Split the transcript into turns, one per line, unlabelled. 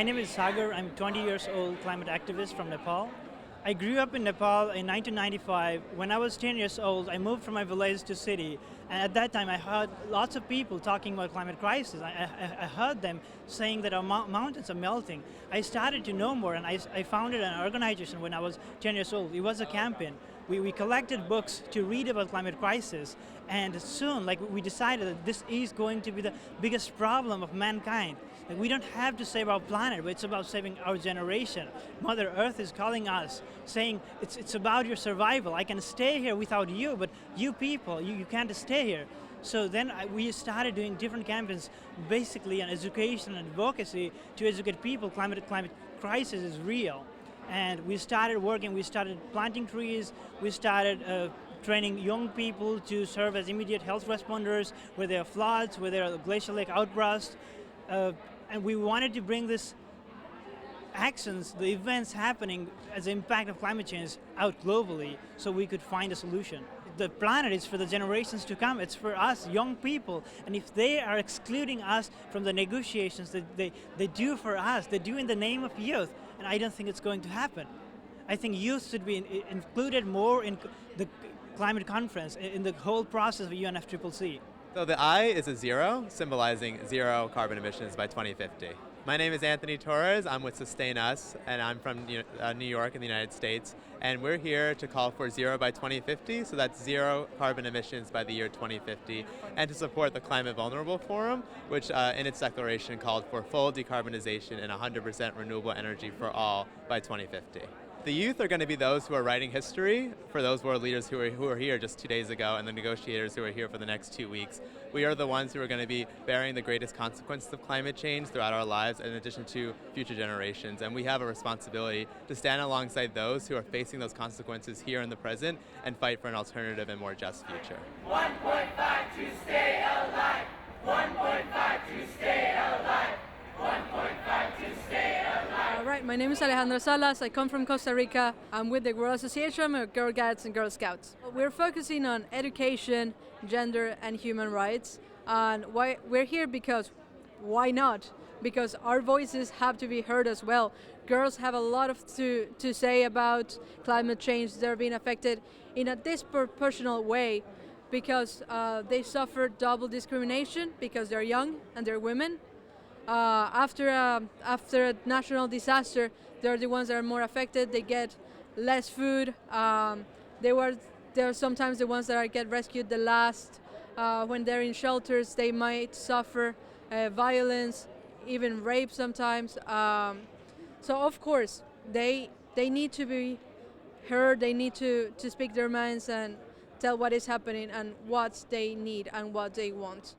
My name is Sagar. I'm 20 years old, climate activist from Nepal. I grew up in Nepal in 1995. When I was 10 years old, I moved from my village to city. And at that time, I heard lots of people talking about climate crisis. I heard them saying that our mountains are melting. I started to know more, and I founded an organization when I was 10 years old. It was a campaign. We collected books to read about climate crisis, and soon, we decided that this is going to be the biggest problem of mankind. We don't have to save our planet, but it's about saving our generation. Mother Earth is calling us, saying it's about your survival. I can stay here without you, but you people, you can't stay here. So then we started doing different campaigns, basically on education and advocacy to educate people. Climate crisis is real. And we started working, we started planting trees, we started training young people to serve as immediate health responders where there are floods, where there are glacial lake outbursts. And we wanted to bring this actions, the events happening as the impact of climate change out globally so we could find a solution. The planet is for the generations to come, it's for us, young people, and if they are excluding us from the negotiations that they do for us, they do in the name of youth, and I don't think it's going to happen. I think youth should be included more in the climate conference, in the whole process of UNFCCC.
So the I is a zero, symbolizing zero carbon emissions by 2050. My name is Anthony Torres. I'm with Sustain Us, and I'm from New York in the United States. And we're here to call for zero by 2050, so that's zero carbon emissions by the year 2050, and to support the Climate Vulnerable Forum, which in its declaration called for full decarbonization and 100% renewable energy for all by 2050. The youth are going to be those who are writing history for those world leaders who are here just 2 days ago and the negotiators who are here for the next 2 weeks. We are the ones who are going to be bearing the greatest consequences of climate change throughout our lives in addition to future generations. And we have a responsibility to stand alongside those who are facing those consequences here in the present and fight for an alternative and more just future.
1.5 to stay alive. 1.5 to stay alive. 1.5 to stay alive.
All right, my name is Alejandra Salas. I come from Costa Rica. I'm with the World Association of Girl Guides and Girl Scouts. We're focusing on education, gender, and human rights. And why we're here because why not? Because our voices have to be heard as well. Girls have a lot to say about climate change. They're being affected in a disproportional way because they suffer double discrimination because they're young and they're women. After a national disaster, they're the ones that are more affected. They get less food. They're sometimes the ones that get rescued the last. When they're in shelters, they might suffer violence, even rape sometimes. So of course, they need to be heard. They need to speak their minds and tell what is happening and what they need and what they want.